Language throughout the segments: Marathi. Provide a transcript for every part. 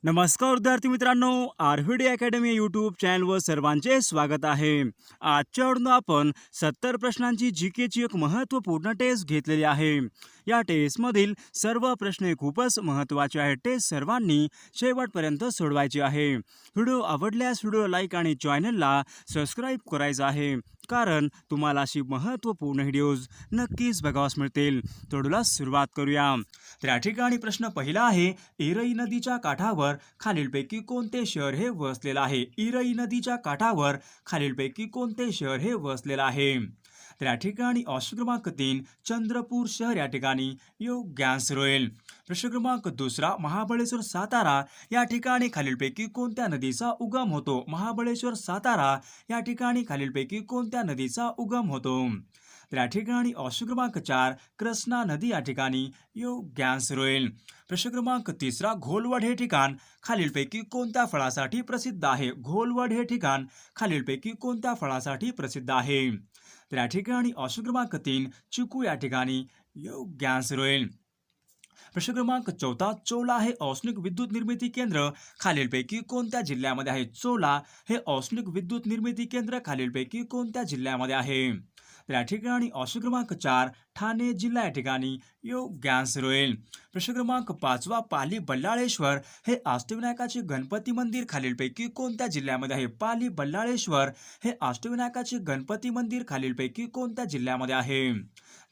नमस्कार विद्यार्थी मित्रांनो, आरव्हीडी अकॅडमी यूट्यूब चॅनलवर सर्वांचे स्वागत आहे. आजच्या व्हिडिओत आपण 70 प्रश्नांची जीकेची एक महत्त्वपूर्ण टेस्ट घेतलेली आहे. या टेस्टमधील सर्व प्रश्न खूपच महत्त्वाचे आहेत. टेस्ट सर्वांनी शेवटपर्यंत सोडवायची आहे. व्हिडिओ आवडल्यास व्हिडिओ लाईक आणि चॅनलला सबस्क्राईब करायचं आहे, कारण तुम्हाला अशी महत्त्वपूर्ण व्हिडिओज नक्कीच बघावास मिळतील. व्हिडिओला सुरुवात करूया. तर या ठिकाणी प्रश्न पहिला आहे, इरई नदीच्या काठावर खालीलपैकी कोणते शहर हे वसलेलं आहे? इरई नदीच्या काठावर खालीलपैकी कोणते शहर हे वसलेलं आहे? तर या ठिकाणी ऑप्शन क्रमांक 3 चंद्रपूर शहर या ठिकाणी योग्य आन्सर होईल. प्रश्न क्रमांक दुसरा, महाबळेश्वर सातारा या ठिकाणी खालीलपैकी कोणत्या नदीचा उगम होतो? महाबळेश्वर सातारा या ठिकाणी खालीलपैकी कोणत्या नदीचा उगम होतो? तर या ठिकाणी ऑप्शन क्रमांक 4 कृष्णा नदी या ठिकाणी योग्य आन्सर होईल. प्रश्न क्रमांक तिसरा, घोलवड हे ठिकाण खालीलपैकी कोणत्या फळासाठी प्रसिद्ध आहे? घोलवड हे ठिकाण खालीलपैकी कोणत्या फळासाठी प्रसिद्ध आहे? तर या ठिकाणी ऑप्शन क्रमांक 3 चिकू या ठिकाणी योग्य आन्सर होईल. प्रश्न क्रमांक चौथा, चोला हे औष्णिक विद्युत निर्मिती केंद्र खालीलपैकी कोणत्या जिल्ह्यामध्ये आहे? चोला हे औष्णिक विद्युत निर्मिती केंद्र खालीलपैकी कोणत्या जिल्ह्यामध्ये आहे? तर या ठिकाणी ऑप्शन क्रमांक 4 ठाणे जिल्हा या ठिकाणी योग्य आन्सर होईल. प्रश्न क्रमांक 5, पाली बल्लाळेश्वर हे अष्टविनायकाचे गणपती मंदिर खालीलपैकी कोणत्या जिल्ह्यामध्ये आहे? पाली बल्लाळेश्वर हे अष्टविनायकाचे गणपती मंदिर खालीलपैकी कोणत्या जिल्ह्यामध्ये आहे?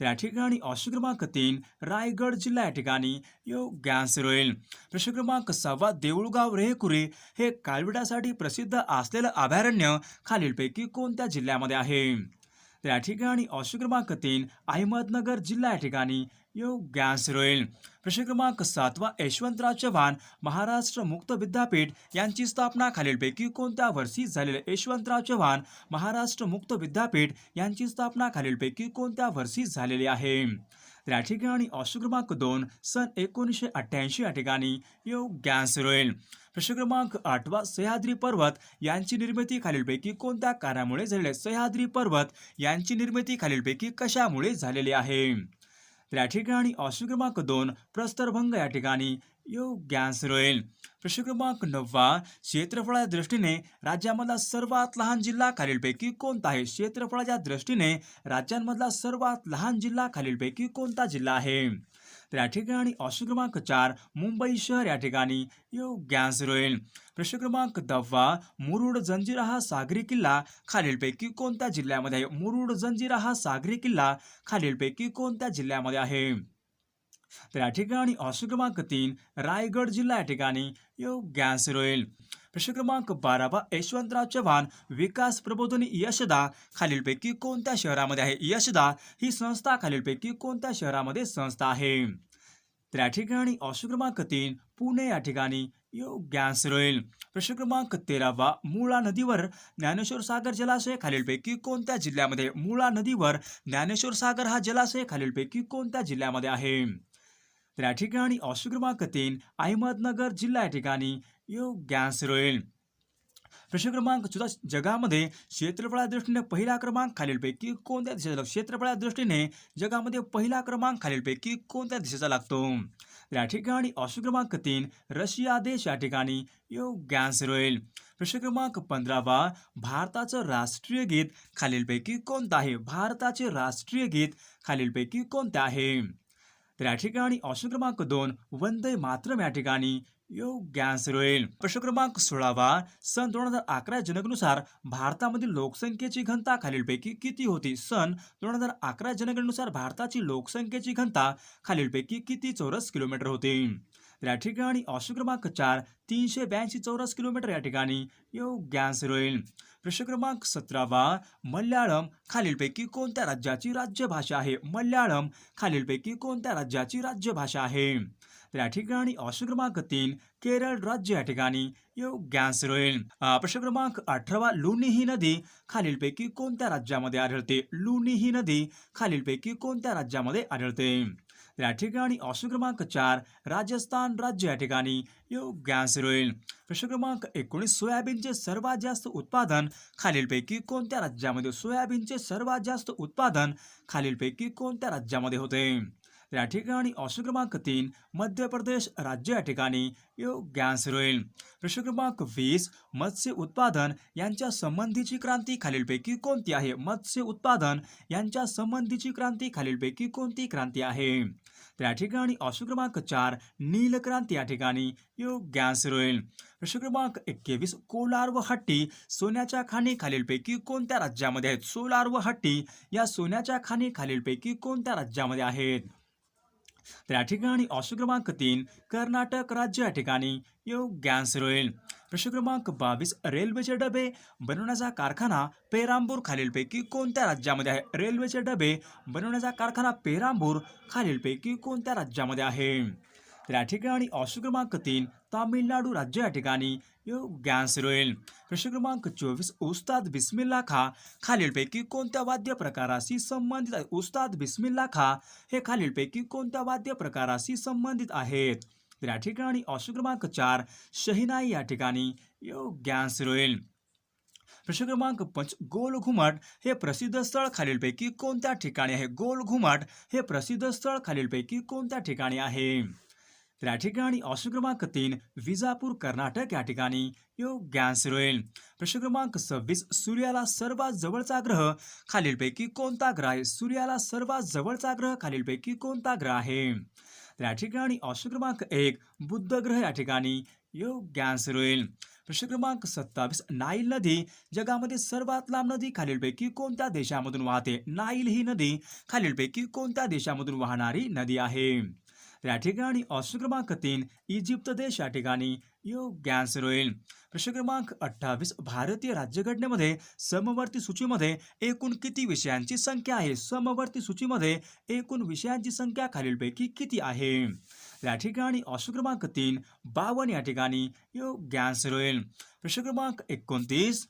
तर या ठिकाणी ऑप्शन क्रमांक 3 रायगड जिल्हा या ठिकाणी योग्य आन्सर होईल. प्रश्न क्रमांक 6, देऊळगाव रेहकुरी हे काळविटासाठी प्रसिद्ध असलेलं अभयारण्य खालीलपैकी कोणत्या जिल्ह्यामध्ये आहे? तर या ठिकाणी ऑप्शन क्रमांक 3 अहमदनगर जिल्हा या ठिकाणी योग्य आन्सर होईल. प्रश्न क्रमांक 7, यशवंतराव चव्हाण महाराष्ट्र मुक्त विद्यापीठ यांची स्थापना खालीलपैकी कोणत्या वर्षी झालेली? यशवंतराव चव्हाण महाराष्ट्र मुक्त विद्यापीठ यांची स्थापना खालीलपैकी कोणत्या वर्षी झालेली आहे? तर या ठिकाणी ऑप्शन क्रमांक 2 सन 1988 या ठिकाणी योग्य आन्सर होईल. प्रश्न क्रमांक 8, सह्याद्री पर्वत यांची निर्मिती खालीलपैकी कोणत्या कार्यामुळे झालेली? सह्याद्री पर्वत यांची निर्मिती खालीलपैकी कशामुळे झालेली आहे? तर या ठिकाणी ऑप्शन क्रमांक 2 प्रस्तरभंग या ठिकाणी योग्य आन्सर होईल. प्रश्न क्रमांक 9, क्षेत्रफळाच्या दृष्टीने राज्यामधला सर्वात लहान जिल्हा खालीलपैकी कोणता आहे? क्षेत्रफळाच्या दृष्टीने राज्यांमधला सर्वात लहान जिल्हा खालीलपैकी कोणता जिल्हा आहे? तर या ठिकाणी ऑप्शन क्रमांक 4 मुंबई शहर या ठिकाणी योग्य आन्सर होईल. प्रश्न क्रमांक 10, मुरुड जंजिरा हा सागरी किल्ला खालीलपैकी कोणत्या जिल्ह्यामध्ये आहे? मुरुड जंजिरा हा सागरी किल्ला खालीलपैकी कोणत्या जिल्ह्यामध्ये आहे? तर या ठिकाणी ऑप्शन क्रमांक 3 रायगड जिल्हा या ठिकाणी योग्य आन्सर होईल. प्रश्न क्रमांक 12, यशवंतराव चव्हाण विकास प्रबोधिनी यशदा खालीलपैकी कोणत्या शहरामध्ये आहे? यशदा ही संस्था खालीलपैकी कोणत्या शहरामध्ये संस्था आहे? तर या ठिकाणी ऑप्शन क्रमांक 3 पुणे या ठिकाणी योग्य आन्सर होईल. प्रश्न क्रमांक 13, मुळा नदीवर ज्ञानेश्वर सागर जलाशय खालीलपैकी कोणत्या जिल्ह्यामध्ये? मुळा नदीवर ज्ञानेश्वर सागर हा जलाशय खालीलपैकी कोणत्या जिल्ह्यामध्ये आहे? तर या ठिकाणी ऑप्शन क्रमांक 3 अहमदनगर जिल्हा या ठिकाणी योग्य आन्सर होईल. प्रश्न क्रमांक 14, जगामध्ये क्षेत्रफळाच्या दृष्टीने पहिला क्रमांक खालीलपैकी कोणत्या देशाचा? क्षेत्रफळाच्या दृष्टीने जगामध्ये पहिला क्रमांक खालीलपैकी कोणत्या देशाचा लागतो? तर या ठिकाणी ऑप्शन क्रमांक 3 रशिया देश या ठिकाणी योग्य आन्सर होईल. प्रश्न क्रमांक 15, भारताचं राष्ट्रीय गीत खालीलपैकी कोणतं आहे? भारताचे राष्ट्रीय गीत खालीलपैकी कोणते आहे? तर या ठिकाणी ऑप्शन क्रमांक 2 वंदे मातरम या ठिकाणी योग्य आन्सर होईल. प्रश्न क्रमांक 16, सन 2011 जनगणनेनुसार भारतामधील लोकसंख्येची घनता खालीलपैकी किती होती? सन 2011 जनगणनेनुसार भारताची लोकसंख्येची घनता खालीलपैकी किती चौरस किलोमीटर होती? तर या ठिकाणी ऑप्शन क्रमांक 4 382 चौरस किलोमीटर या ठिकाणी योग्य आन्सर होईल. प्रश्न क्रमांक 17, मल्याळम खालीलपैकी कोणत्या राज्याची राज्यभाषा आहे? मल्याळम खालीलपैकी कोणत्या राज्याची राज्यभाषा आहे? तर या ठिकाणी ऑप्शन क्रमांक 3 केरळ राज्य या ठिकाणी योग्य आन्सर होईल. प्रश्न क्रमांक 18, लुनी ही नदी खालीलपैकी कोणत्या राज्यामध्ये आढळते? लुनी ही नदी खालीलपैकी कोणत्या राज्यामध्ये आढळते? तर या ठिकाणी ऑप्शन क्रमांक 4 राजस्थान राज्य या ठिकाणी योग्य आन्सर होईल. प्रश्न क्रमांक 19, सोयाबीनचे सर्वात जास्त उत्पादन खालीलपैकी कोणत्या राज्यामध्ये? सोयाबीनचे सर्वात जास्त उत्पादन खालीलपैकी कोणत्या राज्यामध्ये होते? तर या ठिकाणी ऑप्शन क्रमांक 3 मध्य प्रदेश राज्य या ठिकाणी योग्य आन्सर होईल. प्रश्न क्रमांक 20 मत्स्य उत्पादन यांच्या संबंधीची क्रांती खालीलपैकी कोणती आहे? मत्स्य उत्पादन यांच्या संबंधीची क्रांती खालीलपैकी कोणती क्रांती आहे? तर या ठिकाणी ऑप्शन क्रमांक 4 नील क्रांती या ठिकाणी योग्य आन्सर होईल. प्रश्न क्रमांक 21 कोलार व हट्टी सोन्याच्या खाणी खालीलपैकी कोणत्या राज्यामध्ये आहेत? सोलार व हट्टी या सोन्याच्या खाणी खालीलपैकी कोणत्या राज्यामध्ये आहेत? तर या ठिकाणी ऑप्शन क्रमांक 3 कर्नाटक राज्य या ठिकाणी योग्य आन्सर होईल. प्रश्न क्रमांक 22 रेल्वेचे डबे बनवण्याचा कारखाना पेरांबूर खालीलपैकी कोणत्या राज्यामध्ये आहे? रेल्वेचे डबे बनवण्याचा कारखाना पेरांबूर खालीलपैकी कोणत्या राज्यामध्ये आहे? तर या ठिकाणी ऑप्शन क्रमांक 3 तामिळनाडू राज्य या ठिकाणी योग्य आन्सर होईल. प्रश्न क्रमांक 24 उस्ताद बिस्मिल्ला खा खालीलपैकी कोणत्या वाद्य प्रकाराशी संबंधित आहे? उस्ताद बिस्मिल्ला खा हे खालीलपैकी कोणत्या वाद्य प्रकाराशी संबंधित आहेत? तर या ठिकाणी ऑप्शन क्रमांक 4 शहनाई या ठिकाणी योग्य आन्सर होईल. प्रश्न क्रमांक 5 गोल घुमट हे प्रसिद्ध स्थळ खालीलपैकी कोणत्या ठिकाणी आहे? गोल घुमट हे प्रसिद्ध स्थळ खालीलपैकी कोणत्या ठिकाणी आहे? तर या ठिकाणी ऑप्शन क्रमांक 3 विजापूर कर्नाटक या ठिकाणी योग्य आन्सर होईल. प्रश्न क्रमांक 26 सूर्याला सर्वात जवळचा ग्रह खालीलपैकी कोणता ग्रह आहे? सूर्याला सर्वात जवळचा ग्रह खालीलपैकी कोणता ग्रह आहे? तर या ठिकाणी ऑप्शन क्रमांक 1 बुध ग्रह या ठिकाणी योग्य आन्सर होईल. प्रश्न क्रमांक 27 नाईल नदी जगामध्ये सर्वात लांब नदी खालीलपैकी कोणत्या देशामधून वाहते? नाईल ही नदी खालीलपैकी कोणत्या देशामधून वाहणारी नदी आहे? तर या ठिकाणी ऑप्शन क्रमांक 3 इजिप्त देश या ठिकाणी योग्य आन्सर होईल. प्रश्न क्रमांक 28 भारतीय राज्यघटनेमध्ये समवर्ती सूचीमध्ये एकूण किती विषयांची संख्या आहे? समवर्ती सूचीमध्ये एकूण विषयांची संख्या खालीलपैकी किती आहे? या ठिकाणी ऑप्शन क्रमांक 3 52 या ठिकाणी योग्य आन्सर होईल. प्रश्न क्रमांक 29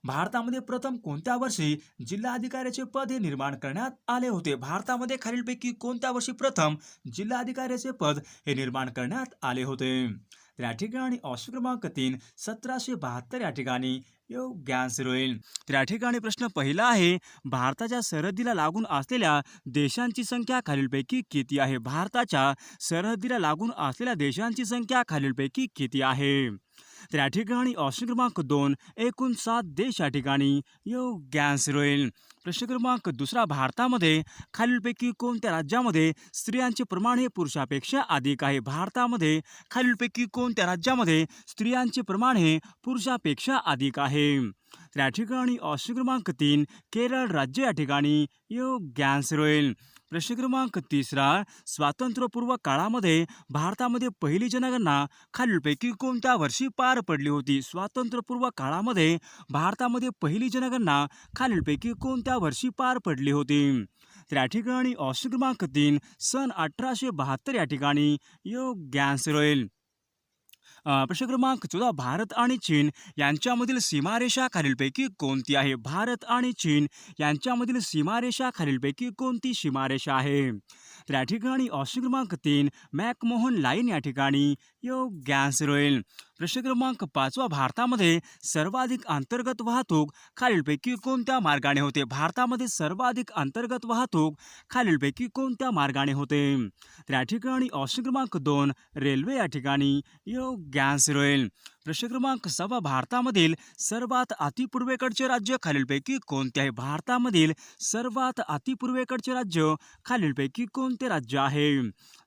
भारतामध्ये प्रथम कोणत्या वर्षी जिल्हाधिकाऱ्याचे पद हे निर्माण करण्यात आले होते? भारतामध्ये खालीलपैकी कोणत्या वर्षी प्रथम जिल्हाधिकाऱ्याचे पद हे निर्माण करण्यात आले होते? तर या ठिकाणी ऑप्शन क्रमांक 3 1772 या ठिकाणी योग्य आन्सर होईल. तर या ठिकाणी प्रश्न पहिला आहे भारताच्या सरहद्दीला लागून असलेल्या देशांची संख्या खालीलपैकी किती आहे? भारताच्या सरहद्दीला लागून असलेल्या देशांची संख्या खालीलपैकी किती आहे? तर या ठिकाणी ऑप्शन क्रमांक 2 एकूण 7 देश या ठिकाणी योग्य आन्सर होईल. प्रश्न क्रमांक 2 भारतामध्ये खालीलपैकी कोणत्या राज्यामध्ये स्त्रियांचे प्रमाण हे पुरुषापेक्षा अधिक आहे? भारतामध्ये खालीलपैकी कोणत्या राज्यामध्ये स्त्रियांचे प्रमाण हे पुरुषापेक्षा अधिक आहे? तर या ठिकाणी ऑप्शन क्रमांक 3 केरळ राज्य या ठिकाणी योग्य आन्सर होईल. प्रश्न क्रमांक 3 स्वातंत्र्यपूर्व काळामध्ये भारतामध्ये पहिली जनगणना खालीलपैकी कोणत्या वर्षी पार पडली होती? स्वातंत्र्यपूर्व काळामध्ये भारतामध्ये पहिली जनगणना खालीलपैकी कोणत्या वर्षी पार पडली होती? तर या ठिकाणी ऑप्शन क्रमांक 3 सन 1872 या ठिकाणी योग्य आन्सर होईल. प्रश्न क्रमांक 14 भारत आणि चीन यांच्यामधील सीमारेषा खालीलपैकी कोणती आहे? भारत आणि चीन यांच्यामधील सीमारेषा खालीलपैकी कोणती सीमारेषा आहे? तर या ठिकाणी ऑप्शन क्रमांक 3 मॅकमोहन लाईन या ठिकाणी योग्य आन्सर होईल. प्रश्न क्रमांक 5 भारतामध्ये सर्वाधिक अंतर्गत वाहतूक खालीलपैकी कोणत्या मार्गाने होते? भारतामध्ये सर्वाधिक अंतर्गत वाहतूक खालीलपैकी कोणत्या मार्गाने होते? तर या ठिकाणी ऑप्शन क्रमांक 2 रेल्वे या ठिकाणी योग्य आन्सर होईल. प्रश्न क्रमांक 6 भारतामधील सर्वात अतिपूर्वेकडचे राज्य खालीलपैकी कोणते आहे? भारतामधील सर्वात अतिपूर्वेकडचे राज्य खालीलपैकी कोणते राज्य आहे?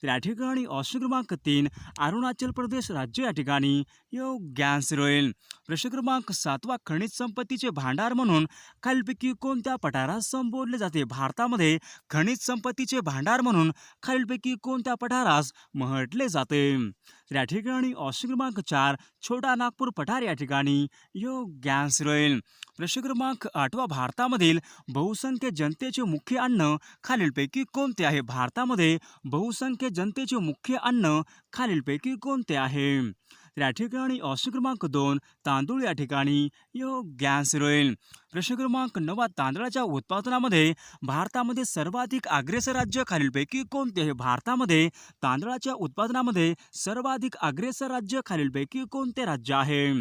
तर या ठिकाणी ऑप्शन क्रमांक 3 अरुणाचल प्रदेश राज्य या ठिकाणी योग्य आन्सर होईल. प्रश्न क्रमांक 7 खनिज संपत्तीचे भांडार म्हणून खालीलपैकी कोणत्या पठारास संबोधले जाते? भारतामध्ये खनिज संपत्तीचे भांडार म्हणून खालीलपैकी कोणत्या पठारास म्हटले जाते? तर या ठिकाणी ऑप्शन क्रमांक 4 छोटा नागपूर पठार या ठिकाणी योग्य आन्सर होईल. प्रश्न क्रमांक 8 भारतामधील बहुसंख्य जनतेचे मुख्य अन्न खालीलपैकी कोणते आहे? भारतामध्ये बहुसंख्य जनतेचे मुख्य अन्न खालीलपैकी कोणते आहे? तर या ठिकाणी ऑप्शन क्रमांक 2 तांदूळ या ठिकाणी योग्य आन्सर होईल. प्रश्न क्रमांक 9 तांदळाच्या उत्पादनामध्ये भारतामध्ये सर्वाधिक अग्रेसर राज्य खालीलपैकी कोणते आहे? भारतामध्ये तांदळाच्या उत्पादनामध्ये सर्वाधिक अग्रेसर राज्य खालीलपैकी कोणते राज्य आहे?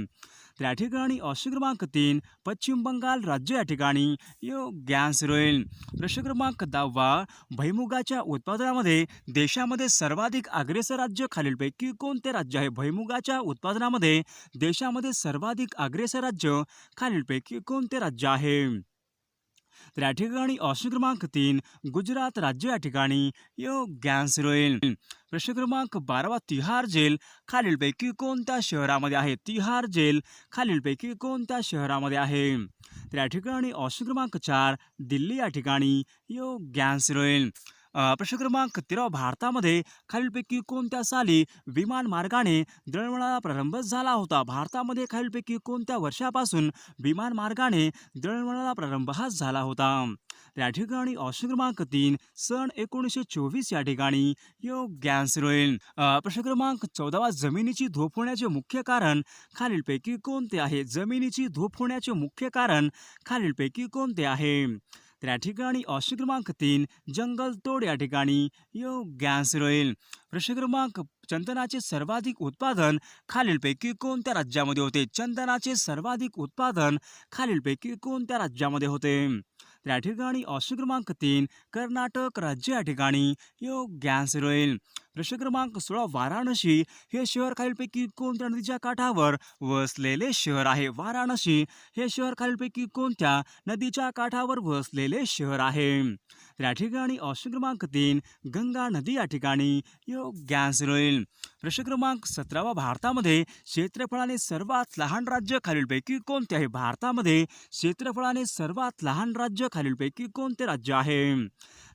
तर या ठिकाणी ऑप्शन क्रमांक 3 पश्चिम बंगाल राज्य या ठिकाणी योग्य आन्सर होईल. प्रश्न क्रमांक 10 भुईमुगाच्या उत्पादनामध्ये देशामध्ये सर्वाधिक अग्रेसर राज्य खालीलपैकी कोणते राज्य आहे? भुईमुगाच्या उत्पादनामध्ये देशामध्ये सर्वाधिक अग्रेसर राज्य खालीलपैकी कोणते राज्य आहे? तर या ठिकाणी ऑप्शन क्रमांक 3 गुजरात राज्य या ठिकाणी योग्य आन्सर होईल. प्रश्न क्रमांक 12 तिहार जेल खालीलपैकी कोणत्या शहरामध्ये आहे? तिहार जेल खालीलपैकी कोणत्या शहरामध्ये आहे? तर या ठिकाणी ऑप्शन क्रमांक 4 दिल्ली या ठिकाणी योग्य आन्सर होईल. प्रश्न क्रमांक 13 भारतामध्ये खालीलपैकी कोणत्या साली विमान मार्गाने दळणवळणाला प्रारंभ झाला होता? भारतामध्ये खालीलपैकी कोणत्या वर्षापासून विमान मार्गाने दळणवळणाला प्रारंभ हा झाला होता? त्या ठिकाणी ऑप्शन क्रमांक 3 सन 1924 या ठिकाणी योग्य आन्सर होईल. प्रश्न क्रमांक 14 जमिनीची धूप होण्याचे मुख्य कारण खालीलपैकी कोणते आहे? जमिनीची धूप होण्याचे मुख्य कारण खालीलपैकी कोणते आहे? तर या ठिकाणी ऑप्शन क्रमांक 3 जंगलतोड या ठिकाणी योग्य आन्सर होईल. प्रश्न क्रमांक चंदनाचे सर्वाधिक उत्पादन खालीलपैकी कोणत्या राज्यामध्ये होते? चंदनाचे सर्वाधिक उत्पादन खालीलपैकी कोणत्या राज्यामध्ये होते? तर या ठिकाणी ऑप्शन क्रमांक 3 कर्नाटक राज्य या ठिकाणी योग्य आन्सर होईल. प्रश्न क्रमांक 16 वाराणसी हे शहर खालीलपैकी कोणत्या नदीच्या काठावर वसलेले शहर आहे? वाराणसी हे शहर खालीलपैकी कोणत्या नदीच्या काठावर वसलेले शहर आहे? तर या ठिकाणी ऑप्शन क्रमांक 3 गंगा नदी या ठिकाणी योग्य आन्सर होईल. प्रश्न क्रमांक 17 भारतामध्ये क्षेत्रफळाने सर्वात लहान राज्य खालीलपैकी कोणते आहे? भारतामध्ये क्षेत्रफळाने सर्वात लहान राज्य खालीलपैकी कोणते राज्य आहे?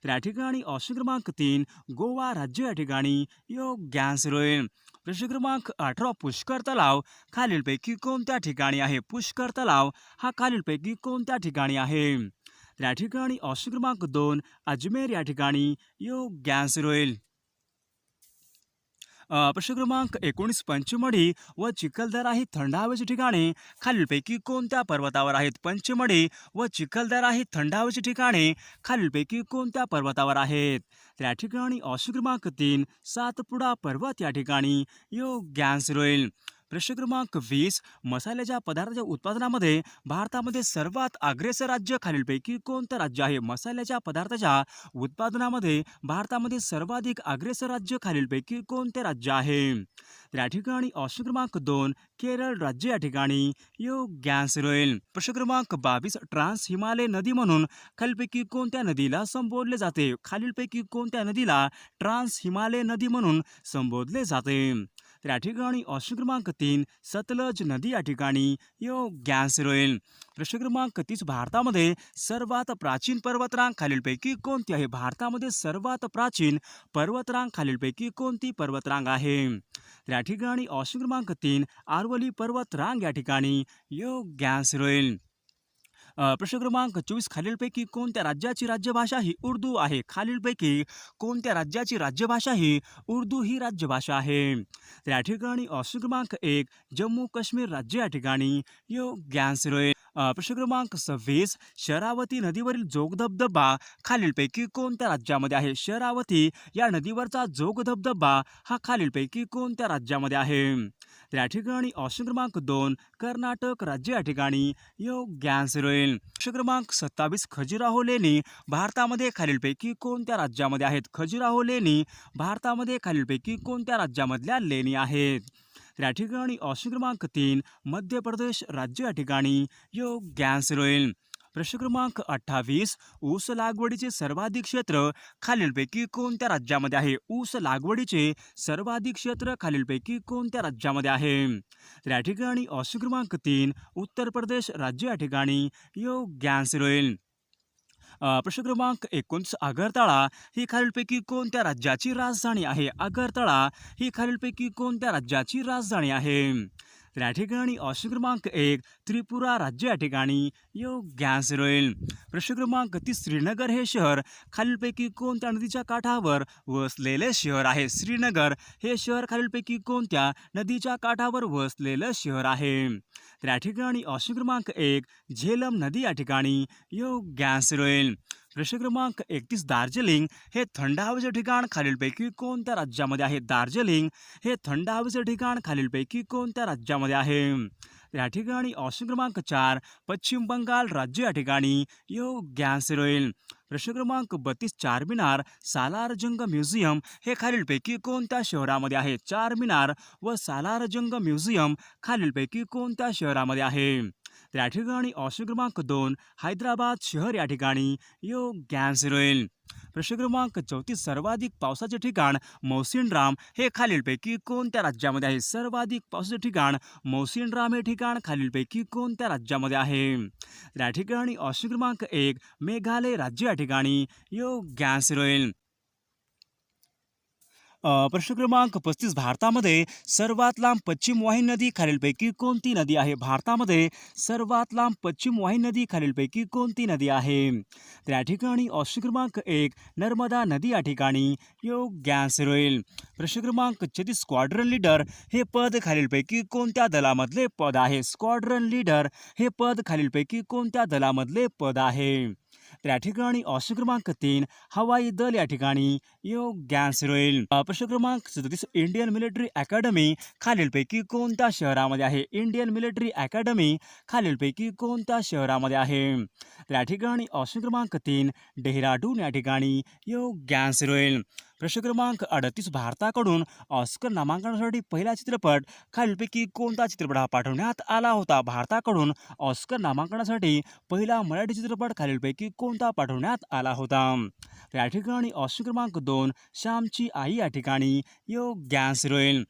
तर या ठिकाणी ऑप्शन क्रमांक 3 गोवा राज्य या ठिकाणी योग्य आन्सर होईल. प्रश्न क्रमांक 18 पुष्कर तलाव खालीलपैकी कोणत्या ठिकाणी आहे? पुष्कर तलाव हा खालीलपैकी कोणत्या ठिकाणी आहे? तर या ठिकाणी ऑप्शन क्रमांक 2 अजमेर या ठिकाणी योग्य आन्सर होईल. प्रश्न क्रमांक 19 पंचमढी व चिखलदरा ही थंड हवेची ठिकाणे खालीलपैकी कोणत्या पर्वतावर आहेत? पंचमढी व चिखलदरा ही थंड हवेची ठिकाणे खालीलपैकी कोणत्या पर्वतावर आहेत? तर या ठिकाणी ऑप्शन क्रमांक 3 सातपुडा पर्वत या ठिकाणी योग्य आन्सर होईल. प्रश्न क्रमांक 20 मसाल्याच्या पदार्थाच्या उत्पादनामध्ये भारतामध्ये सर्वात अग्रेसर राज्य खालीलपैकी कोणतं राज्य आहे? मसाल्याच्या पदार्थाच्या उत्पादनामध्ये भारतामध्ये सर्वाधिक अग्रेसर राज्य खालीलपैकी कोणते राज्य आहे? तर या ठिकाणी ऑप्शन क्रमांक 2 केरळ राज्य या ठिकाणी योग्य आन्सर होईल. प्रश्न क्रमांक 22 ट्रान्स हिमालय नदी म्हणून खालीलपैकी कोणत्या नदीला संबोधले जाते? खालीलपैकी कोणत्या नदीला ट्रान्स हिमालय नदी म्हणून संबोधले जाते? तर या ठिकाणी ऑप्शन क्रमांक 3 सतलज नदी या ठिकाणी योग्य आन्सर होईल. प्रश्न क्रमांक 30 भारतामध्ये सर्वात प्राचीन पर्वतरांग खालीलपैकी कोणती आहे? भारतामध्ये सर्वात प्राचीन पर्वतरांग खालीलपैकी कोणती पर्वतरांग आहे? तर या ठिकाणी ऑप्शन क्रमांक 3 आरवली पर्वतरांग या ठिकाणी योग्य आन्सर होईल. प्रश्न क्रमांक 24 खालीलपैकी कोणत्या राज्याची राज्यभाषा ही उर्दू आहे? खालीलपैकी कोणत्या राज्याची राज्यभाषा ही उर्दू ही राज्यभाषा आहे? तर या ठिकाणी ऑप्शन क्रमांक 1 जम्मू काश्मीर राज्य या ठिकाणी योग्य आन्सर होईल. प्रश्न क्रमांक 26 शरावती नदीवरील जोग धबधबा खालीलपैकी कोणत्या राज्यामध्ये आहे? शरावती या नदीवरचा जोग धबधबा हा खालीलपैकी कोणत्या राज्यामध्ये आहे? तर या ठिकाणी ऑप्शन क्रमांक 2 कर्नाटक राज्य या ठिकाणी योग्य आन्सर होईल. प्रश्न क्रमांक 27 खजुराहो लेणी भारतामध्ये खालीलपैकी कोणत्या राज्यामध्ये आहेत? खजुराहो लेणी भारतामध्ये खालीलपैकी कोणत्या राज्यामधल्या लेणी आहेत? तर या ठिकाणी ऑप्शन क्रमांक 3 मध्य प्रदेश राज्य या ठिकाणी योग्य आन्सर होईल. प्रश्न क्रमांक 28 ऊस लागवडीचे सर्वाधिक क्षेत्र खालीलपैकी कोणत्या राज्यामध्ये आहे? ऊस लागवडीचे सर्वाधिक क्षेत्र खालीलपैकी कोणत्या राज्यामध्ये आहे? तर या ठिकाणी ऑप्शन क्रमांक 3 उत्तर प्रदेश राज्य या ठिकाणी योग्य आन्सर होईल. प्रश्न क्रमांक 29 आगरतळा ही खालीलपैकी कोणत्या राज्याची राजधानी आहे? आगरतळा ही खालीलपैकी कोणत्या राज्याची राजधानी आहे? तर या ठिकाणी ऑप्शन क्रमांक 1 त्रिपुरा राज्य या ठिकाणी योग्य आन्सर होईल. प्रश्न क्रमांक 30 श्रीनगर हे शहर खालीलपैकी कोणत्या नदीच्या काठावर वसलेले शहर आहे? श्रीनगर हे शहर खालीलपैकी कोणत्या नदीच्या काठावर वसलेले शहर आहे? तर या ठिकाणी ऑप्शन क्रमांक 1 झेलम नदी या ठिकाणी योग्य आन्सर होईल. प्रश्न क्रमांक 31 दार्जिलिंग हे थंड हवेचे ठिकाण खालीलपैकी कोणत्या राज्यामध्ये आहे? दार्जिलिंग हे थंड हवेचे ठिकाण खालीलपैकी कोणत्या राज्यामध्ये आहे? या ठिकाणी ऑप्शन क्रमांक 4 पश्चिम बंगाल राज्य या ठिकाणी योग्य आन्सर होईल. प्रश्न क्रमांक 32 चारमिनार सालार जंग म्युझियम हे खालीलपैकी कोणत्या शहरामध्ये आहे? चारमिनार व सालार जंग म्युझियम खालीलपैकी कोणत्या शहरामध्ये आहे? तर या ठिकाणी ऑप्शन क्रमांक 2 हैदराबाद शहर या ठिकाणी योग्य आन्सर होईल. प्रश्न क्रमांक 34 सर्वाधिक पावसाचे ठिकाण मौसिनराम हे खालीलपैकी कोणत्या राज्यामध्ये आहे? सर्वाधिक पावसाचे ठिकाण मौसिनराम हे ठिकाण खालीलपैकी कोणत्या राज्यामध्ये आहे? तर या ठिकाणी ऑप्शन क्रमांक 1 मेघालय राज्य या ठिकाणी योग्य आन्सर होईल. प्रश्न क्रमांक 35 भारतामध्ये सर्वात लांब पश्चिम वाहिनी नदी खालीलपैकी कोणती नदी आहे? भारतामध्ये सर्वात लांब पश्चिम वाहिनी नदी खालीलपैकी कोणती नदी आहे? तर या ठिकाणी ऑप्शन क्रमांक 1 नर्मदा नदी या ठिकाणी योग्य आन्सर होईल. प्रश्न क्रमांक 36 स्क्वॉड्रन लीडर हे पद खालीलपैकी कोणत्या दलामधले पद आहे? स्क्वॉड्रन लीडर हे पद खालीलपैकी कोणत्या दलामधले पद आहे? तर या ठिकाणी ऑप्शन क्रमांक 3 हवाई दल या ठिकाणी योग्य आन्सर होईल. प्रश्न क्रमांक 37 इंडियन मिलिटरी अकॅडमी खालीलपैकी कोणत्या शहरामध्ये आहे? इंडियन मिलिटरी अकॅडमी खालीलपैकी कोणत्या शहरामध्ये आहे? तर या ठिकाणी ऑप्शन क्रमांक 3 डेहराडून या ठिकाणी योग्य आन्सर होईल. प्रश्न क्रमांक 38 भारताकडून ऑस्कर नामांकनासाठी पहिला चित्रपट खालीलपैकी कोणता चित्रपट हा पाठवण्यात आला होता? भारताकडून ऑस्कर नामांकनासाठी पहिला मराठी चित्रपट खालीलपैकी कोणता पाठवण्यात आला होता? तर या ठिकाणी ऑप्शन क्रमांक 2 श्यामची आई या ठिकाणी योग्य आन्सर होईल.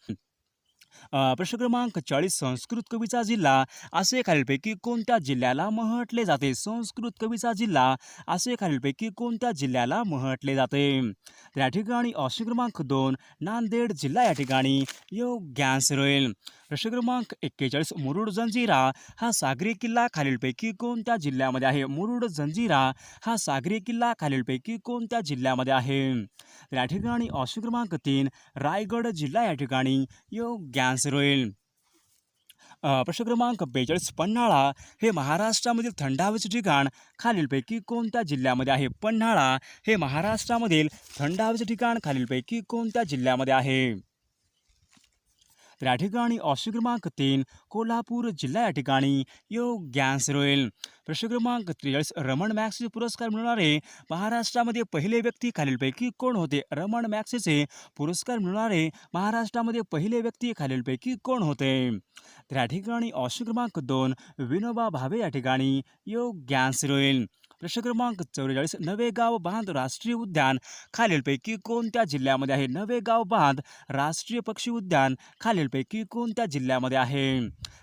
प्रश्न क्रमांक 40 संस्कृत कवीचा जिल्हा असे खालीलपैकी कोणत्या जिल्ह्याला म्हटले जाते? संस्कृत कवीचा जिल्हा असे खालीलपैकी कोणत्या जिल्ह्याला म्हटले जाते? तर या ठिकाणी ऑप्शन क्रमांक 2 नांदेड जिल्हा या ठिकाणी योग्य आन्सर होईल. प्रश्न क्रमांक 41 मुरुड जंजिरा हा सागरी किल्ला खालीलपैकी कोणत्या जिल्ह्यामध्ये आहे? मुरुड जंजिरा हा सागरी किल्ला खालीलपैकी कोणत्या जिल्ह्यामध्ये आहे? तर या ठिकाणी ऑप्शन क्रमांक 3 रायगड जिल्हा या ठिकाणी योग्य आन्सर होईल. प्रश्न क्रमांक 42 पन्हाळा हे महाराष्ट्रामधील थंड हवेचे ठिकाण खालीलपैकी कोणत्या जिल्ह्यामध्ये आहे? पन्हाळा हे महाराष्ट्रामधील थंड हवेचे ठिकाण खालीलपैकी कोणत्या जिल्ह्यामध्ये आहे? तर या ठिकाणी ऑप्शन क्रमांक 3 कोल्हापूर जिल्हा या ठिकाणी योग्य आन्सर होईल. प्रश्न क्रमांक 43 रमण मॅक्सी पुरस्कार मिळवणारे महाराष्ट्रामध्ये पहिले व्यक्ती खालीलपैकी कोण होते? रमण मॅक्सीचे पुरस्कार मिळवणारे महाराष्ट्रामध्ये पहिले व्यक्ती खालीलपैकी कोण होते? तर या ठिकाणी ऑप्शन क्रमांक 2 विनोबा भावे या ठिकाणी योग्य आन्सर होईल. प्रश्न क्रमांक 44 नवेगाव बांध राष्ट्रीय उद्यान खालीलपैकी कोणत्या जिल्ह्यामध्ये आहे? नवेगाव बांध राष्ट्रीय पक्षी उद्यान खालीलपैकी कोणत्या जिल्ह्यामध्ये आहे?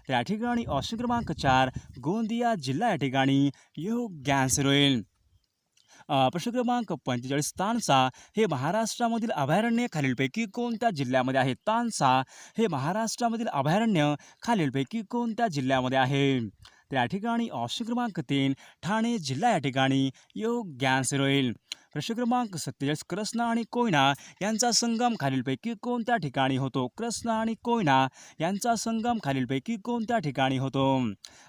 तर या ठिकाणी ऑप्शन क्रमांक 4 गोंदिया जिल्हा या ठिकाणी योग्य आन्सर होईल. प्रश्न क्रमांक 45 तानसा हे महाराष्ट्रामधील अभयारण्य खालीलपैकी कोणत्या जिल्ह्यामध्ये आहे? तानसा हे महाराष्ट्रामधील अभयारण्य खालीलपैकी कोणत्या जिल्ह्यामध्ये आहे? तर या ठिकाणी ऑप्शन क्रमांक 3 ठाणे जिल्हा या ठिकाणी योग्य आन्सर होईल. प्रश्न क्रमांक 47 कृष्णा आणि कोयना यांचा संगम खालीलपैकी कोणत्या ठिकाणी होतो? कृष्णा आणि कोयना यांचा संगम खालीलपैकी कोणत्या ठिकाणी होतो?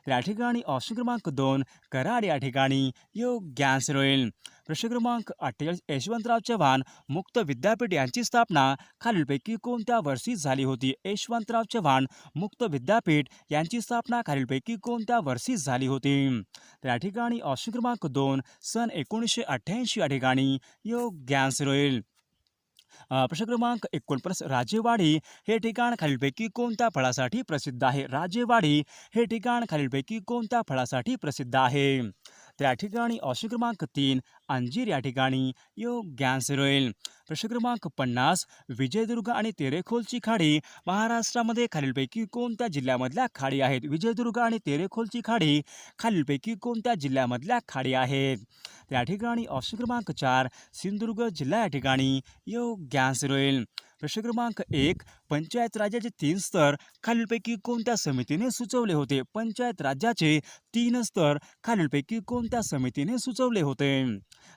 तर या ठिकाणी ऑप्शन क्रमांक 2 कराड या ठिकाणी योग्य आन्सर होईल. प्रश्न क्रमांक 48 यशवंतराव चव्हाण मुक्त विद्यापीठ यांची स्थापना खालीलपैकी कोणत्या वर्षी झाली होती? यशवंतराव चव्हाण मुक्त विद्यापीठ यांची स्थापना खालीलपैकी कोणत्या वर्षी झाली होती? तर या ठिकाणी ऑप्शन क्रमांक 2 सन 1988 या ठिकाणी योग्य आन्सर होईल. प्रश्न क्रमांक 49 राजेवाडी हे ठिकाण खालीलपैकी कोणत्या फळासाठी प्रसिद्ध आहे? राजेवाडी हे ठिकाण खालीलपैकी कोणत्या फळासाठी प्रसिद्ध आहे? तर या ठिकाणी ऑप्शन क्रमांक 3 अंजीर या ठिकाणी योग्य आन्सर होईल. प्रश्न क्रमांक 50 विजयदुर्ग आणि तेरेखोलची खाडी महाराष्ट्रामध्ये खालीलपैकी कोणत्या जिल्ह्यामधल्या खाडी आहेत? विजयदुर्ग आणि तेरेखोलची खाडी खालीलपैकी कोणत्या जिल्ह्यामधल्या खाडी आहेत? तर या ठिकाणी ऑप्शन क्रमांक 4 सिंधुदुर्ग जिल्हा या ठिकाणी योग्य आन्सर होईल. प्रश्न क्रमांक 1 पंचायत राज्याचे 3 स्तर खालीलपैकी कोणत्या समितीने सुचवले होते? पंचायत राज्याचे 3 स्तर खालीलपैकी कोणत्या समितीने सुचवले होते?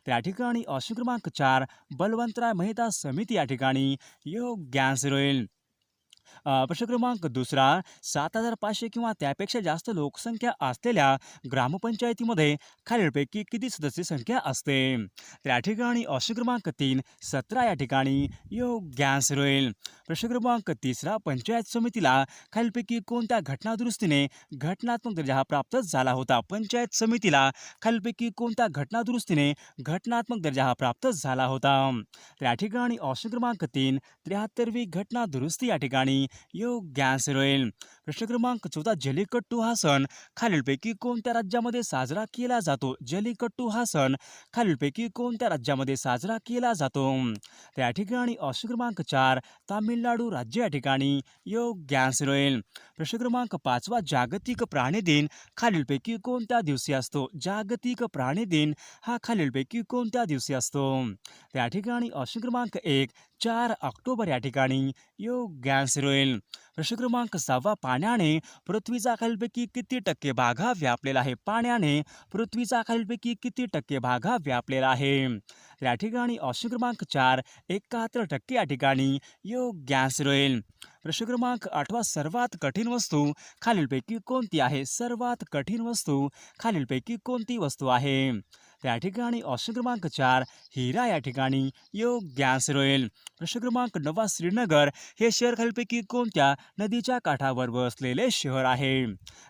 तर या ठिकाणी ऑप्शन क्रमांक 4 बलवंतराय मेहता समिती या ठिकाणी योग्य आन्सर होईल. प्रश्न क्रमांक दुसरा, 7,500 किंवा त्यापेक्षा जास्त लोकसंख्या असलेल्या ग्रामपंचायतीमध्ये खालीलपैकी किती सदस्य संख्या असते? तर या ठिकाणी ऑप्शन क्रमांक 3 17 या ठिकाणी योग्य आन्सर होईल. प्रश्न क्रमांक तिसरा, पंचायत समितीला खालीलपैकी कोणत्या घटनादुरुस्तीने घटनात्मक दर्जा हा प्राप्त झाला होता? पंचायत समितीला खालीलपैकी कोणत्या घटनादुरुस्तीने घटनात्मक दर्जा हा प्राप्त झाला होता? तर या ठिकाणी ऑप्शन क्रमांक 3 73वी घटना दुरुस्ती या ठिकाणी योग्य आन्सर होईल. प्रश्न क्रमांक 14, जल्लीकट्टू हा सण खालीलपैकी कोणत्या राज्यामध्ये साजरा केला जातो? जल्लीकट्टू हा सण खालीलपैकी कोणत्या राज्यामध्ये साजरा केला जातो? तर या ठिकाणी ऑप्शन क्रमांक 4 तामिळनाडू राज्य या ठिकाणी योग्य आन्सर होईल. प्रश्न क्रमांक 5, जागतिक प्राणी दिन खालीलपैकी कोणत्या दिवशी असतो? जागतिक प्राणी दिन हा खालीलपैकी कोणत्या दिवशी असतो? तर या ठिकाणी ऑप्शन क्रमांक 1 4 ऑक्टोबर या ठिकाणी योग्य आन्सर होईल. प्रश्न क्रमांक 6, पाण्याने पृथ्वीचा खालीलपैकी किती टक्के भाग हा व्यापलेला आहे? पाण्याने पृथ्वीचा खालीलपैकी किती टक्के भाग हा व्यापलेला आहे? तर या ठिकाणी ऑप्शन क्रमांक 4 71% या ठिकाणी योग्य आन्सर होईल. प्रश्न क्रमांक 8, सर्वात कठीण वस्तू खालीलपैकी कोणती आहे? सर्वात कठीण वस्तू खालीलपैकी कोणती वस्तू आहे? तर या ठिकाणी ऑप्शन क्रमांक 4 हिरा या ठिकाणी योग्य आन्सर होईल. प्रश्न क्रमांक 9, श्रीनगर हे शहर खालीलपैकी कोणत्या नदीच्या काठावर वसलेले शहर आहे?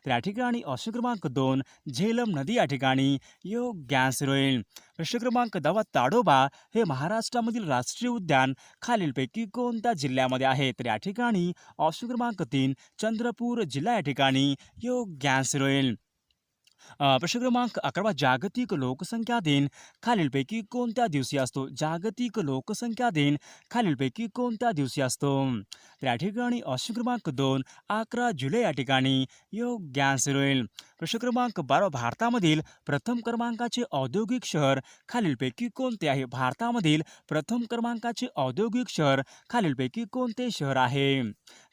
तर या ठिकाणी ऑप्शन क्रमांक 2 झेलम नदी या ठिकाणी योग्य आन्सर होईल. प्रश्न क्रमांक 10, ताडोबा हे महाराष्ट्रामधील राष्ट्रीय उद्यान खालीलपैकी कोणत्या जिल्ह्यामध्ये आहे? तर या ठिकाणी ऑप्शन क्रमांक 3 चंद्रपूर जिल्हा या ठिकाणी योग्य आन्सर होईल. प्रश्न क्रमांक 11, जागतिक लोकसंख्या दिन खालीलपैकी कोणत्या दिवशी असतो? जागतिक लोकसंख्या दिन खालीलपैकी कोणत्या दिवशी असतो? तर या ठिकाणी ऑप्शन क्रमांक 2 11 जुलै या ठिकाणी योग्य आन्सर होईल. प्रश्न क्रमांक 12, भारतामधील प्रथम क्रमांकाचे औद्योगिक शहर खालीलपैकी कोणते आहे? भारतामधील प्रथम क्रमांकाचे औद्योगिक शहर खालीलपैकी कोणते शहर आहे?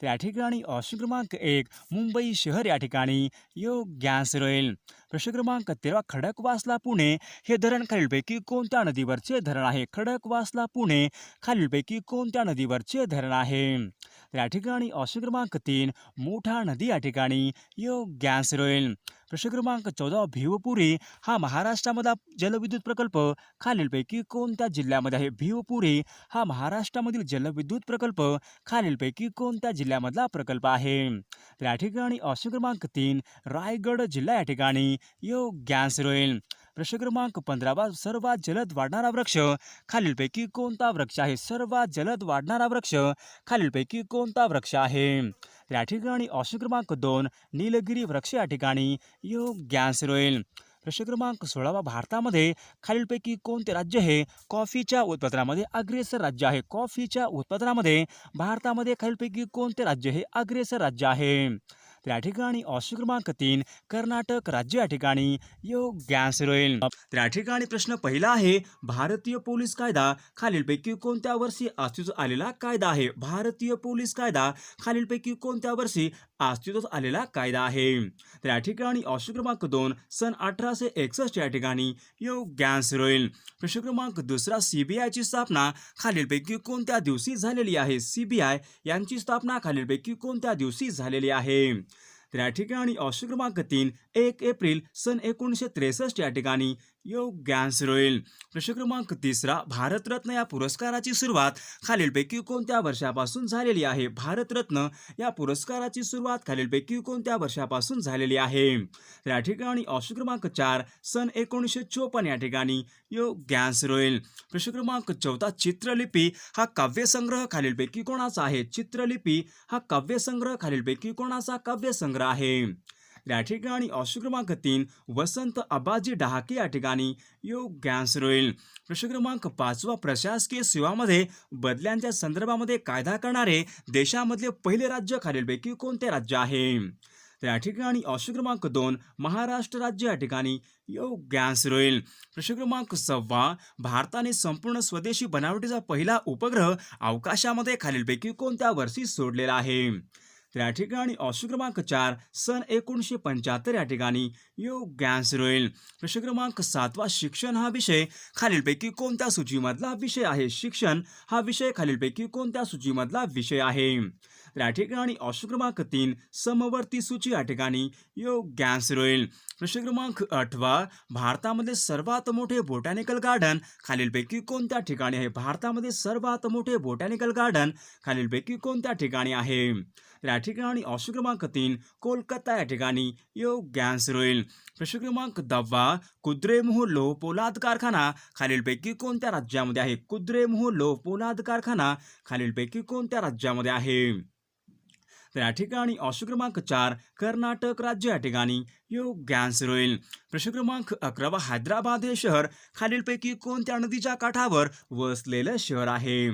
तर या ठिकाणी ऑप्शन क्रमांक 1 मुंबई शहर या ठिकाणी योग्य आन्सर होईल. प्रश्न क्रमांक 13, खडकवासला पुणे हे धरण खालीलपैकी कोणत्या नदीवरचे धरण आहे? खडकवासला पुणे खालीलपैकी कोणत्या नदीवरचे धरण आहे? तर या ठिकाणी ऑप्शन क्रमांक 3 मोठा नदी या ठिकाणी योग्य आन्सर होईल. प्रश्न क्रमांक 14, भिवपुरी हा महाराष्ट्रामधला जलविद्युत प्रकल्प खालीलपैकी कोणत्या जिल्ह्यामध्ये आहे? भिवपुरी हा महाराष्ट्रामधील जलविद्युत प्रकल्प खालीलपैकी कोणत्या जिल्ह्यामधला प्रकल्प आहे? तर या ठिकाणी ऑप्शन क्रमांक 3 रायगड जिल्हा या ठिकाणी योग्य आन्सर होईल. प्रश्न क्रमांक 15, सर्वात जलद वाढणारा वृक्ष खालीलपैकी कोणता वृक्ष आहे? सर्वात जलद वाढणारा वृक्ष खालीलपैकी कोणता वृक्ष आहे? तर या ठिकाणी ऑप्शन क्रमांक 2 नीलगिरी वृक्ष या ठिकाणी योग्य आन्सर होईल. प्रश्न क्रमांक 16, भारतामध्ये खालीलपैकी कोणते राज्य हे कॉफीच्या उत्पादनामध्ये अग्रेसर राज्य आहे? कॉफीच्या उत्पादनामध्ये भारतामध्ये खालीलपैकी कोणते राज्य हे अग्रेसर राज्य आहे? तर या ठिकाणी ऑप्शन क्रमांक 3 कर्नाटक राज्य या ठिकाणी योग्य आन्सर होईल. तर या ठिकाणी प्रश्न पहिला आहे, भारतीय पोलीस कायदा खालीलपैकी कोणत्या वर्षी अस्तित्वात आलेला कायदा आहे? भारतीय पोलीस कायदा खालीलपैकी कोणत्या वर्षी अस्तित्वात आलेला कायदा आहे? तर या ठिकाणी ऑप्शन क्रमांक 2 सन 1861 या ठिकाणी योग्य आन्सर होईल. प्रश्न क्रमांक दुसरा, सीबीआयची स्थापना खालीलपैकी कोणत्या दिवशी झालेली आहे? सीबीआय यांची स्थापना खालीलपैकी कोणत्या दिवशी झालेली आहे? तर या ठिकाणी ऑप्शन क्रमांक 3 1 एप्रिल सन 1963 या ठिकाणी योग्य आन्सर होईल. प्रश्न क्रमांक तिसरा, भारतरत्न या पुरस्काराची सुरुवात खालीलपैकी कोणत्या वर्षापासून झालेली आहे? भारतरत्न या पुरस्काराची सुरुवात खालीलपैकी कोणत्या वर्षापासून झालेली आहे? तर या ठिकाणी ऑप्शन क्रमांक 4 सन 1954 या ठिकाणी योग्य आन्सर होईल. प्रश्न क्रमांक 14, चित्रलिपी हा काव्यसंग्रह खालीलपैकी कोणाचा आहे? चित्रलिपी हा काव्यसंग्रह खालीलपैकी कोणाचा काव्यसंग्रह आहे? या ठिकाणी ऑप्शन क्रमांक 3 वसंत आबाजी डहाके या ठिकाणी योग्य आन्सर होईल. प्रश्न क्रमांक 5, प्रशासकीय सेवामध्ये बदल्यांच्या संदर्भामध्ये कायदा करणारे देशामधले पहिले राज्य खालीलपैकी कोणते राज्य आहे? तर या ठिकाणी ऑप्शन क्रमांक 2 महाराष्ट्र राज्य या ठिकाणी योग्य आन्सर होईल. प्रश्न क्रमांक 6, भारताने संपूर्ण स्वदेशी बनावटीचा पहिला उपग्रह अवकाशामध्ये खालीलपैकी कोणत्या वर्षी सोडलेला आहे? तर या ठिकाणी ऑप्शन क्रमांक 4 सन 1975 या ठिकाणी योग्य आन्सर होईल. प्रश्न क्रमांक 7, शिक्षण हा विषय खालीलपैकी कोणत्या सूचीमधला विषय आहे? शिक्षण हा विषय खालीलपैकी कोणत्या सूचीमधला विषय आहे? तर या ठिकाणी ऑप्शन क्रमांक 3 समवर्ती सूची या ठिकाणी योग्य आन्सर होईल. प्रश्न क्रमांक 8 भारतामध्ये सर्वात मोठे बोटॅनिकल गार्डन खालीलपैकी कोणत्या ठिकाणी आहे? भारतामध्ये सर्वात मोठे बोटॅनिकल गार्डन खालीलपैकी कोणत्या ठिकाणी आहे? तर या ठिकाणी ऑप्शन क्रमांक 3 कोलकाता या ठिकाणी योग्य आन्सर होईल. प्रश्न क्रमांक 10 कुद्रेमुह लोह पोलाद कारखाना खालीलपैकी कोणत्या राज्यामध्ये आहे? कुद्रेमुह लोह पोलाद कारखाना खालीलपैकी कोणत्या राज्यामध्ये आहे? तर या ठिकाणी ऑप्शन क्रमांक 4 कर्नाटक राज्य या ठिकाणी योग्य आन्सर होईल. प्रश्न क्रमांक 11 हैदराबाद हे शहर खालीलपैकी कोणत्या नदीच्या काठावर वसलेलं शहर आहे?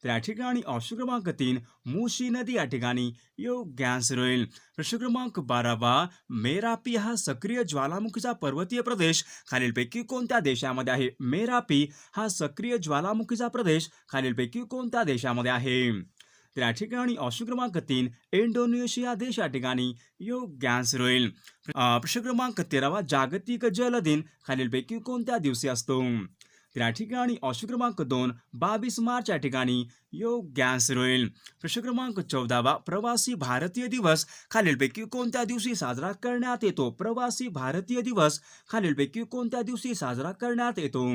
तर या ठिकाणी ऑप्शन क्रमांक 3 मुशी नदी या ठिकाणी योग्य आन्सर होईल. प्रश्न क्रमांक 12 मेरापी हा सक्रिय ज्वालामुखीचा पर्वतीय प्रदेश खालीलपैकी कोणत्या देशामध्ये आहे? मेरापी हा सक्रिय ज्वालामुखीचा प्रदेश खालीलपैकी कोणत्या देशामध्ये आहे? तर या ठिकाणी ऑप्शन क्रमांक 3 इंडोनेशिया देश या ठिकाणी योग्य आन्सर होईल. प्रश्न क्रमांक 13 जागतिक जल दिन खालीलपैकी कोणत्या दिवशी असतो? तर या ठिकाणी ऑप्शन क्रमांक 2 22 मार्च या ठिकाणी योग्य आन्सर होईल. प्रश्न क्रमांक 14 प्रवासी भारतीय दिवस खालीलपैकी कोणत्या दिवशी साजरा करण्यात येतो? प्रवासी भारतीय दिवस खालीलपैकी कोणत्या दिवशी साजरा करण्यात येतो?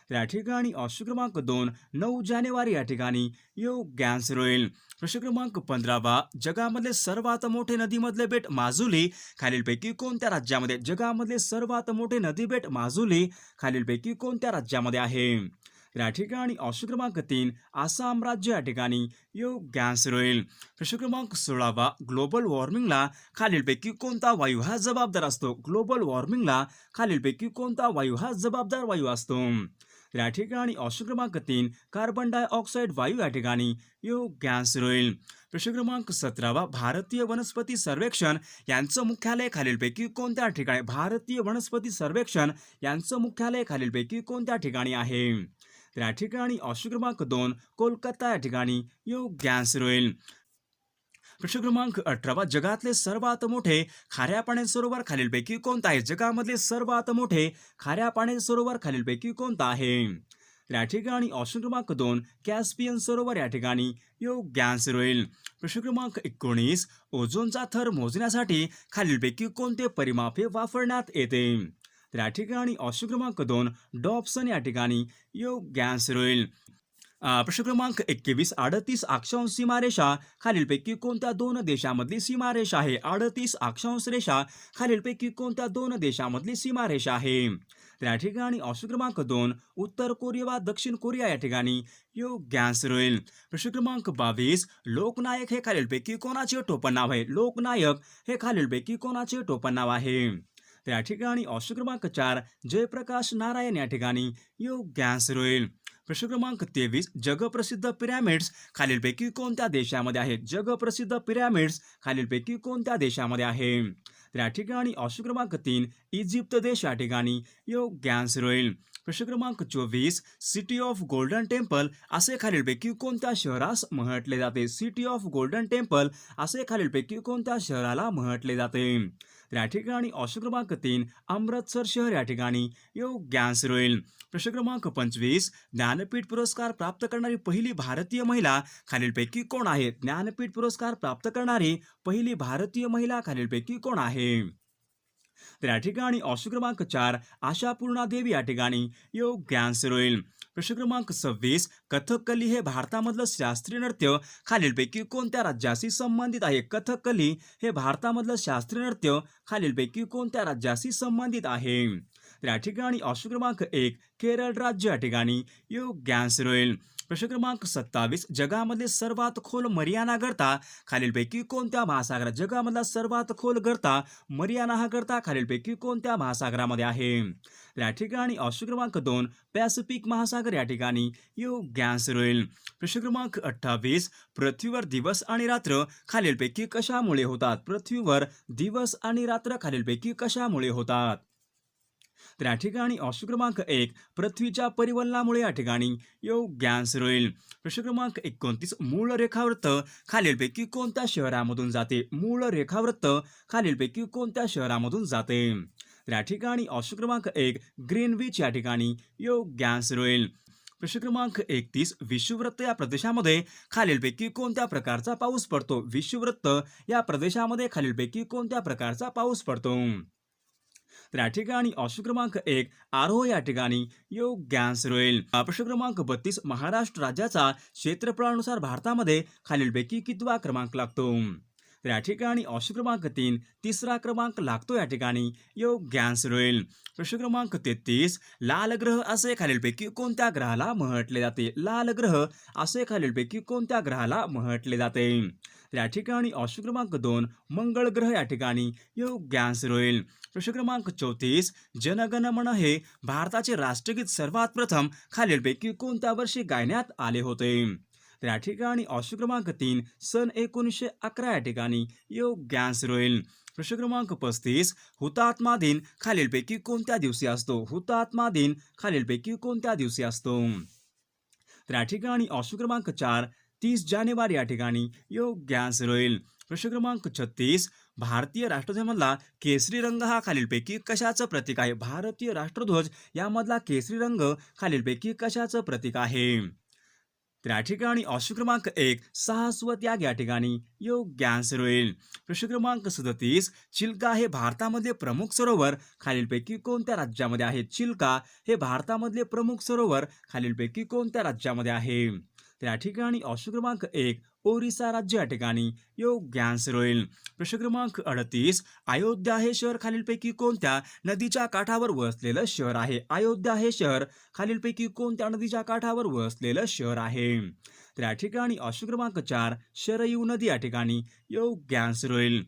तर या ठिकाणी ऑप्शन क्रमांक 2 9 जानेवारी या ठिकाणी योग्य आन्सर होईल. प्रश्न क्रमांक 15 जगामधले सर्वात मोठे नदीमधले बेट माजुली खालीलपैकी कोणत्या राज्यामध्ये? जगामधले सर्वात मोठे नदी बेट माजुली खालीलपैकी कोणत्या राज्यामध्ये आहे? तर या ठिकाणी ऑप्शन क्रमांक 3 आसाम राज्य या ठिकाणी योग्य आन्सर होईल. प्रश्न क्रमांक 16 ग्लोबल वॉर्मिंगला खालीलपैकी कोणता वायू हा जबाबदार असतो? ग्लोबल वॉर्मिंगला खालीलपैकी कोणता वायू हा जबाबदार वायू असतो? तर या ठिकाणी ऑप्शन क्रमांक 3 कार्बन डायऑक्साईड वायू या ठिकाणी योग्य आन्सर होईल. प्रश्न क्रमांक 17 भारतीय वनस्पती सर्वेक्षण यांचं मुख्यालय खालीलपैकी कोणत्या ठिकाणी? भारतीय वनस्पती सर्वेक्षण यांचं मुख्यालय खालीलपैकी कोणत्या ठिकाणी आहे? तर या ठिकाणी ऑप्शन क्रमांक 2 कोलकाता या ठिकाणी योग्य आन्सर होईल. प्रश्न क्रमांक 18 जगातले सर्वात मोठे खाऱ्या पाण्याचे सरोवर खालीलपैकी कोणतं आहे? जगामधले सर्वात मोठे खाऱ्या पाण्याचे सरोवर खालीलपैकी कोणतं आहे? तर या ठिकाणी ऑप्शन क्रमांक 2 कॅस्पियन सरोवर या ठिकाणी योग्य आन्सर होईल. प्रश्न क्रमांक 19 ओझोनचा थर मोजण्यासाठी खालीलपैकी कोणते परिमाप हे वापरण्यात येते? तर या ठिकाणी ऑप्शन क्रमांक 2 डॉप्सन या ठिकाणी योग्य आन्सर होईल. प्रश्न क्रमांक 21 38 अक्षांश सीमारेषा खालीलपैकी कोणत्या दोन देशामधली सीमारेषा आहे? 38 अक्षांश रेषा खालीलपैकी कोणत्या दोन देशामधली सीमारेषा आहे? तर या ठिकाणी ऑप्शन क्रमांक 2 उत्तर कोरिया व दक्षिण कोरिया या ठिकाणी योग्य आन्सर होईल. प्रश्न क्रमांक 22 लोकनायक हे खालीलपैकी कोणाचे टोपण नाव आहे? लोकनायक हे खालीलपैकी कोणाचे टोपण नाव आहे? तर या ठिकाणी ऑप्शन क्रमांक 4 जयप्रकाश नारायण या ठिकाणी योग्य आन्सर होईल. प्रश्न क्रमांक 23 जगप्रसिद्ध पिरॅमिड्स खालीलपैकी कोणत्या देशामध्ये आहेत? जगप्रसिद्ध पिरॅमिड्स खालीलपैकी कोणत्या देशामध्ये आहे? तर या ठिकाणी ऑप्शन क्रमांक 3 इजिप्त देश या ठिकाणी योग्य आन्सर होईल. प्रश्न क्रमांक 24 सिटी ऑफ गोल्डन टेम्पल असे खालीलपैकी कोणत्या शहरास म्हटले जाते? सिटी ऑफ गोल्डन टेम्पल असे खालीलपैकी कोणत्या शहराला म्हटले जाते? तर या ठिकाणी ऑप्शन क्रमांक 3 अमृतसर शहर या ठिकाणी योग्य आन्सर होईल. प्रश्न क्रमांक 25 ज्ञानपीठ पुरस्कार प्राप्त करणारी पहिली भारतीय महिला खालीलपैकी कोण आहे? ज्ञानपीठ पुरस्कार प्राप्त करणारी पहिली भारतीय महिला खालीलपैकी कोण आहे? तर या ठिकाणी ऑप्शन क्रमांक 4 आशापूर्णा देवी या ठिकाणी योग्य आन्सर होईल. प्रश्न क्रमांक 26 कथकली हे भारतामधलं शास्त्रीय नृत्य खालीलपैकी कोणत्या राज्याशी संबंधित आहे? कथकली हे भारतामधलं शास्त्रीय नृत्य खालीलपैकी कोणत्या राज्याशी संबंधित आहे? तर या ठिकाणी ऑप्शन क्रमांक 1 केरळ राज्य या ठिकाणी योग्य आन्सर होईल. प्रश्न क्रमांक 27 जगामधले सर्वात खोल मरियाना गर्ता खालीलपैकी कोणत्या महासागरात? जगामधला सर्वात खोल गर्ता मरियाना हा गर्ता खालीलपैकी कोणत्या महासागरामध्ये आहे? तर या ठिकाणी ऑप्शन क्रमांक 2 पॅसिफिक महासागर या ठिकाणी योग्य आन्सर होईल. प्रश्न क्रमांक 28 पृथ्वीवर दिवस आणि रात्र खालीलपैकी कशामुळे होतात? पृथ्वीवर दिवस आणि रात्र खालीलपैकी कशामुळे होतात? तर या ठिकाणी ऑप्शन क्रमांक 1 पृथ्वीच्या परिवलनामुळे या ठिकाणी योग्य आन्सर होईल. प्रश्न क्रमांक 29 मूळ रेखावृत्त खालीलपैकी कोणत्या शहरामधून जाते? मूळ रेखावृत्त खालीलपैकी कोणत्या शहरामधून जाते? तर या ठिकाणी ऑप्शन क्रमांक 1 ग्रीनविच या ठिकाणी योग्य आन्सर होईल. प्रश्न क्रमांक 31 विषुववृत्त या प्रदेशामध्ये खालीलपैकी कोणत्या प्रकारचा पाऊस पडतो? विषुववृत्त या प्रदेशामध्ये खालीलपैकी कोणत्या प्रकारचा पाऊस पडतो? तर या ठिकाणी ऑप्शन क्रमांक 1 आरोह या ठिकाणी योग्य आन्सर होईल. प्रश्न क्रमांक 32 महाराष्ट्र राज्याचा क्षेत्रफळानुसार भारतामध्ये खालीलपैकी कितवा क्रमांक लागतो? तर या ठिकाणी ऑप्शन क्रमांक 3 तिसरा क्रमांक लागतो या ठिकाणी योग्य आन्सर होईल. प्रश्न क्रमांक 33 लाल ग्रह असे खालीलपैकी कोणत्या ग्रहाला म्हटले जाते? लाल ग्रह असे खालीलपैकी कोणत्या ग्रहाला म्हटले जाते? तर या ठिकाणी ऑप्शन क्रमांक 2 मंगळ ग्रह या ठिकाणी योग्य आन्सर होईल. प्रश्न क्रमांक 34 जनगण मन हे भारताचे राष्ट्रगीत सर्वात प्रथम खालीलपैकी कोणत्या वर्षी गायण्यात आले होते? तर या ठिकाणी ऑप्शन क्रमांक 3 सन 1911 या ठिकाणी योग्य आन्सर होईल. प्रश्न क्रमांक 35 हुतात्मा दिन खालीलपैकी कोणत्या दिवशी असतो? हुतात्मा दिन खालीलपैकी कोणत्या दिवशी असतो? तर या ठिकाणी ऑप्शन क्रमांक 4 30 जानेवारी या ठिकाणी योग्य आन्सर होईल. प्रश्न क्रमांक 36 भारतीय राष्ट्रध्वजामधला केसरी रंग हा खालीलपैकी कशाचं प्रतीक आहे? भारतीय राष्ट्रध्वज यामधला केसरी रंग खालीलपैकी कशाचं प्रतीक आहे? तर या ठिकाणी ऑप्शन क्रमांक 1 साहसवत याग या ठिकाणी योग्य आन्सर होईल. प्रश्न क्रमांक 37 चिल्का हे भारतामधले प्रमुख सरोवर खालीलपैकी कोणत्या राज्यामध्ये आहे? चिल्का हे भारतामधले प्रमुख सरोवर खालीलपैकी कोणत्या राज्यामध्ये आहे? तर या ठिकाणी ऑप्शन क्रमांक 1 ओरिसा राज्य या ठिकाणी योग्य आन्सर होईल. प्रश्न क्रमांक 38 अयोध्या हे शहर खालीलपैकी कोणत्या नदीच्या काठावर वसलेलं शहर आहे? अयोध्या हे शहर खालीलपैकी कोणत्या नदीच्या काठावर वसलेलं शहर आहे? तर या ठिकाणी ऑप्शन क्रमांक 4 शरयू नदी या ठिकाणी योग्य आन्सर होईल.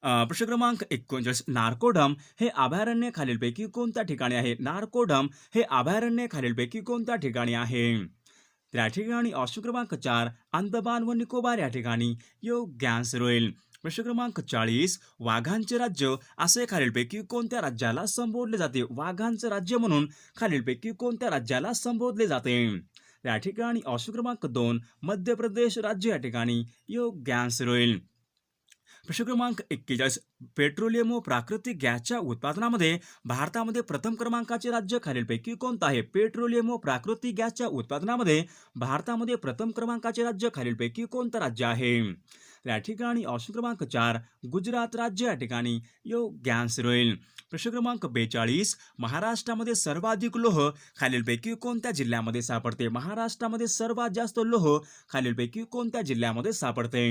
प्रश्न क्रमांक 39 नारकोडम हे अभयारण्य खालीलपैकी कोणत्या ठिकाणी आहे? नारकोडम हे अभयारण्य खालीलपैकी कोणत्या ठिकाणी आहे? तर या ठिकाणी ऑप्शन क्रमांक 4 अंदमान व निकोबार या ठिकाणी योग्य आन्सर होईल. प्रश्न क्रमांक 40 वाघांचे राज्य असे खालीलपैकी कोणत्या राज्याला संबोधले जाते? वाघांचे राज्य म्हणून खालीलपैकी कोणत्या राज्याला संबोधले जाते? या ठिकाणी ऑप्शन क्रमांक 2 मध्य प्रदेश राज्य या ठिकाणी योग्य आन्सर होईल. प्रश्न क्रमांक 41 पेट्रोलियम व प्राकृतिक गॅसच्या उत्पादनामध्ये भारतामध्ये प्रथम क्रमांकाचे राज्य खालीलपैकी कोणतं आहे? पेट्रोलियम व प्राकृतिक गॅसच्या उत्पादनामध्ये भारतामध्ये प्रथम क्रमांकाचे राज्य खालीलपैकी कोणतं राज्य आहे? या ठिकाणी ऑप्शन क्रमांक 4 गुजरात राज्य या ठिकाणी योग्य आन्सर होईल. प्रश्न क्रमांक 42 महाराष्ट्रामध्ये सर्वाधिक लोह खालीलपैकी कोणत्या जिल्ह्यामध्ये सापडते? महाराष्ट्रामध्ये सर्वात जास्त लोह खालीलपैकी कोणत्या जिल्ह्यामध्ये सापडते?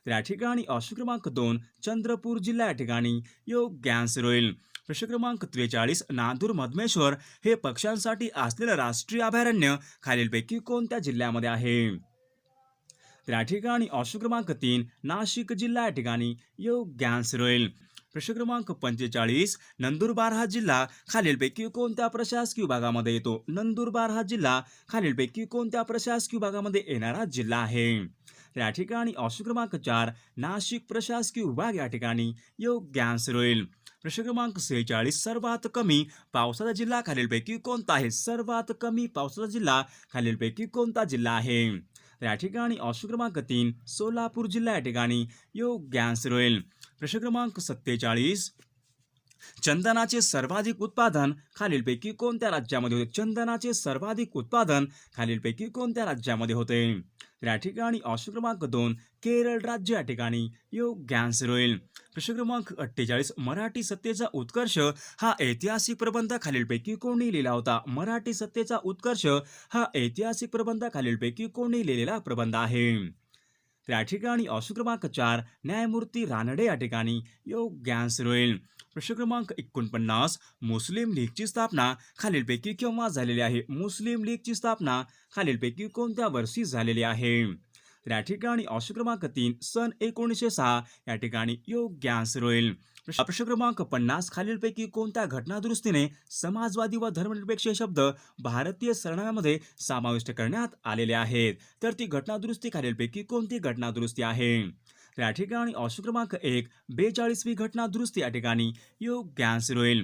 तर या ठिकाणी ऑप्शन क्रमांक 2 चंद्रपूर जिल्हा या ठिकाणी योग्य आन्सर होईल. प्रश्न क्रमांक 43 नांदूर मधमेश्वर हे पक्ष्यांसाठी असलेलं राष्ट्रीय अभयारण्य खालीलपैकी कोणत्या जिल्ह्यामध्ये आहे? तर या ठिकाणी ऑप्शन क्रमांक 3 नाशिक जिल्हा या ठिकाणी योग्य आन्सर होईल. प्रश्न क्रमांक 45 नंदुरबार हा जिल्हा खालीलपैकी कोणत्या प्रशासकीय विभागामध्ये येतो? नंदुरबार हा जिल्हा खालीलपैकी कोणत्या प्रशासकीय विभागामध्ये येणारा जिल्हा आहे? या ठिकाणी ऑप्शन क्रमांक 4 नाशिक प्रशासकीय विभाग या ठिकाणी योग्य आन्सर होईल. प्रश्न क्रमांक 46 सर्वात कमी पावसाचा जिल्हा खालीलपैकी कोणता आहे? सर्वात कमी पावसाचा जिल्हा खालीलपैकी कोणता जिल्हा आहे? या ठिकाणी ऑप्शन क्रमांक 3 सोलापूर जिल्हा या ठिकाणी योग्य आन्सर होईल. प्रश्न क्रमांक 47 चंदनाचे सर्वाधिक उत्पादन खालीलपैकी कोणत्या राज्यामध्ये होते? चंदनाचे सर्वाधिक उत्पादन खालीलपैकी कोणत्या राज्यामध्ये होते? या ठिकाणी ऑप्शन क्रमांक 2 केरळ राज्य या ठिकाणी योग्य आन्सर होईल. प्रश्न क्रमांक 48 मराठी सत्तेचा उत्कर्ष हा ऐतिहासिक प्रबंध खालीलपैकी कोणी लिहिला होता? मराठी सत्तेचा उत्कर्ष हा ऐतिहासिक प्रबंध खालीलपैकी कोणी लिहिलेला प्रबंध आहे? या ठिकाणी ऑप्शन क्रमांक 4 न्यायमूर्ती रानडे या ठिकाणी योग्य आन्सर होईल. प्रश्न क्रमांक 49 मुस्लिम लीगची स्थापना खालीलपैकी केव्हा झालेली आहे? मुस्लिम लीगची स्थापना खालीलपैकी कोणत्या वर्षी झालेली आहे? या ठिकाणी ऑप्शन क्रमांक 3 सन 1906 या ठिकाणी योग्य आन्सर होईल. प्रश्न क्रमांक 50 खालीलपैकी कोणत्या घटनादुरुस्तीने समाजवादी व धर्मनिरपेक्ष शब्द भारतीय सरनाम्यामध्ये समाविष्ट करण्यात आलेले आहेत? तर ती घटनादुरुस्ती खालीलपैकी कोणती घटनादुरुस्ती आहे? या ठिकाणी ऑप्शन क्रमांक 1 42वी घटनादुरुस्ती या ठिकाणी योग्य आन्सर होईल.